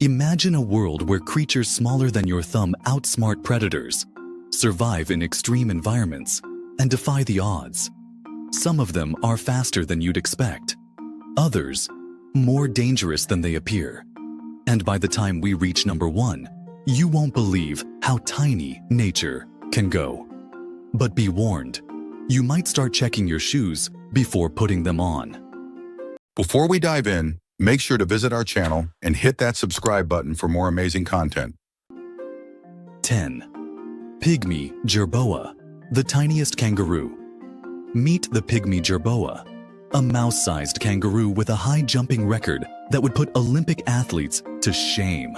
Imagine a world where creatures smaller than your thumb outsmart predators, survive in extreme environments, and defy the odds. Some of them are faster than you'd expect. Others, more dangerous than they appear. And by the time we reach number 1, you won't believe how tiny nature can go. But be warned, you might start checking your shoes before putting them on. Before we dive in, make sure to visit our channel and hit that subscribe button for more amazing content. 10. Pygmy jerboa, the tiniest kangaroo. Meet the pygmy jerboa, a mouse-sized kangaroo with a high jumping record that would put Olympic athletes to shame.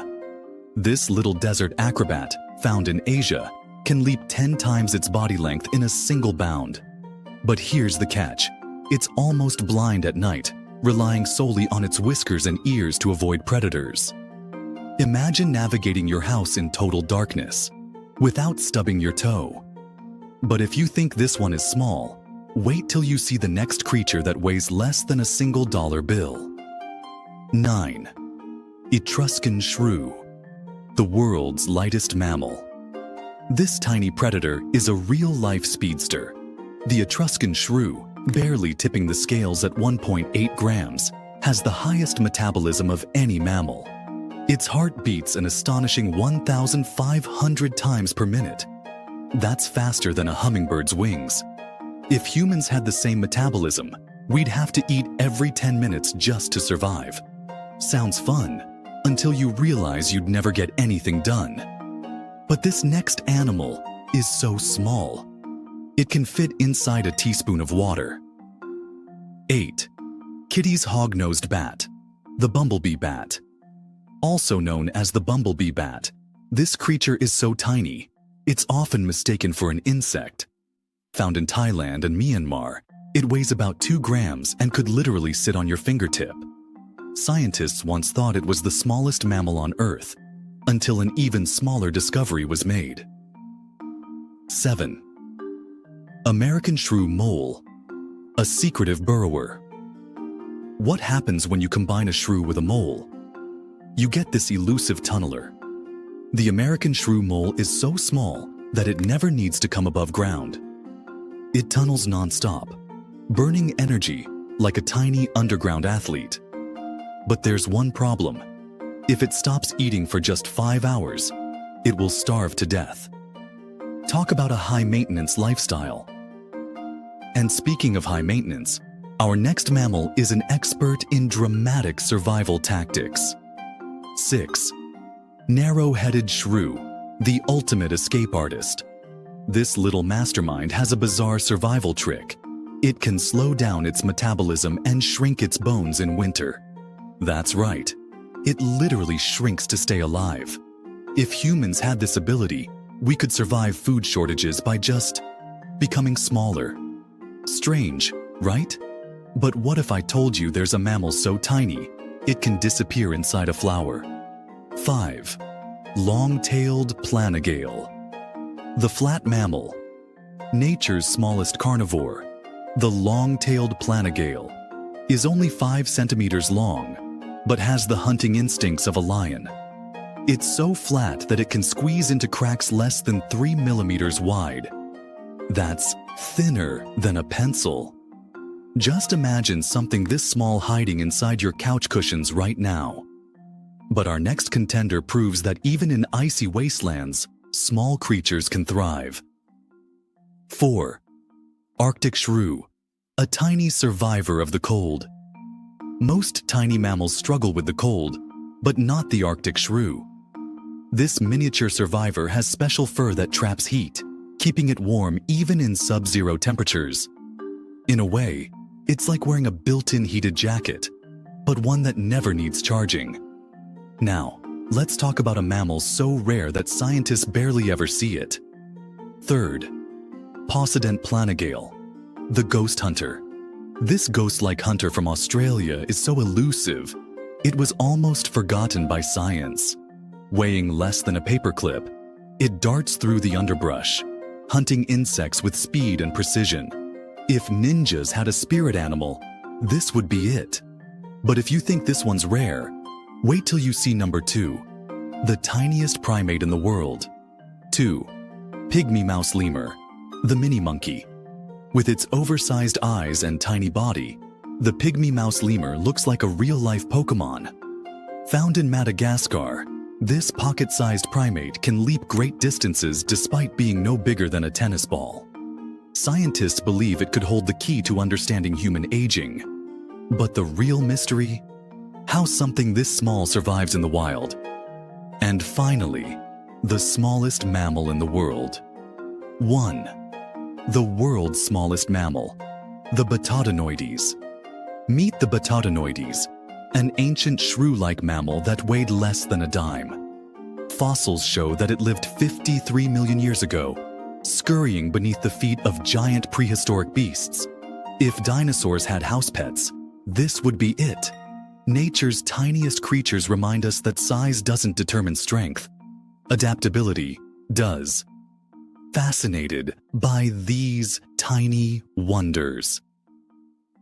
This little desert acrobat, found in Asia, can leap 10 times its body length in a single bound. But here's the catch. It's almost blind at night, relying solely on its whiskers and ears to avoid predators. Imagine navigating your house in total darkness, without stubbing your toe. But if you think this one is small, wait till you see the next creature that weighs less than a single dollar bill. 9. Etruscan shrew, the world's lightest mammal. This tiny predator is a real-life speedster. The Etruscan shrew, barely tipping the scales at 1.8 grams, has the highest metabolism of any mammal. Its heart beats an astonishing 1,500 times per minute. That's faster than a hummingbird's wings. If humans had the same metabolism, we'd have to eat every 10 minutes just to survive. Sounds fun, until you realize you'd never get anything done. But this next animal is so small. It can fit inside a teaspoon of water. 8. Kitti's hog-nosed bat, the bumblebee bat. Also known as the bumblebee bat, this creature is so tiny, it's often mistaken for an insect. Found in Thailand and Myanmar, it weighs about 2 grams and could literally sit on your fingertip. Scientists once thought it was the smallest mammal on Earth, until an even smaller discovery was made. 7. American shrew mole, a secretive burrower. What happens when you combine a shrew with a mole? You get this elusive tunneler. The American shrew mole is so small that it never needs to come above ground. It tunnels non-stop, burning energy like a tiny underground athlete. But there's one problem. If it stops eating for just 5 hours, it will starve to death. Talk about a high-maintenance lifestyle. And speaking of high maintenance, our next mammal is an expert in dramatic survival tactics. 6. Narrow-headed shrew, the ultimate escape artist. This little mastermind has a bizarre survival trick. It can slow down its metabolism and shrink its bones in winter. That's right. It literally shrinks to stay alive. If humans had this ability, we could survive food shortages by just becoming smaller. Strange, right? But what if I told you there's a mammal so tiny, it can disappear inside a flower? 5. Long-tailed planigale, the flat mammal. Nature's smallest carnivore, the long-tailed planigale, is only 5 centimeters long, but has the hunting instincts of a lion. It's so flat that it can squeeze into cracks less than 3 millimeters wide. That's thinner than a pencil. Just imagine something this small hiding inside your couch cushions right now. But our next contender proves that even in icy wastelands, small creatures can thrive. 4. Arctic shrew, a tiny survivor of the cold. Most tiny mammals struggle with the cold, but not the Arctic shrew. This miniature survivor has special fur that traps heat, keeping it warm even in sub-zero temperatures. In a way, it's like wearing a built-in heated jacket, but one that never needs charging. Now, let's talk about a mammal so rare that scientists barely ever see it. 3rd, Paucident planigale, the ghost hunter. This ghost-like hunter from Australia is so elusive, it was almost forgotten by science. Weighing less than a paperclip, it darts through the underbrush, hunting insects with speed and precision. If ninjas had a spirit animal, this would be it. But if you think this one's rare, Wait till you see number 2, the tiniest primate in the world. 2. Pygmy mouse lemur, the mini monkey. With its oversized eyes and tiny body, the pygmy mouse lemur looks like a real-life Pokemon. Found in Madagascar, this pocket-sized primate can leap great distances despite being no bigger than a tennis ball. Scientists believe it could hold the key to understanding human aging. But the real mystery? How something this small survives in the wild. And finally, the smallest mammal in the world. 1. The world's smallest mammal, the Batodonoides. Meet the Batodonoides, an ancient shrew-like mammal that weighed less than a dime. Fossils show that it lived 53 million years ago, scurrying beneath the feet of giant prehistoric beasts. If dinosaurs had house pets, this would be it. Nature's tiniest creatures remind us that size doesn't determine strength. Adaptability does. Fascinated by these tiny wonders?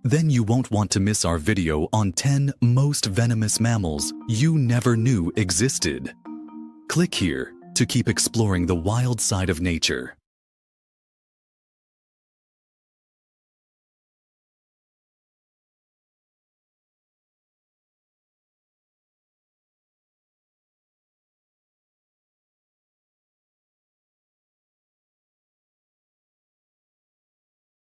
Then you won't want to miss our video on 10 most venomous mammals you never knew existed. Click here to keep exploring the wild side of nature.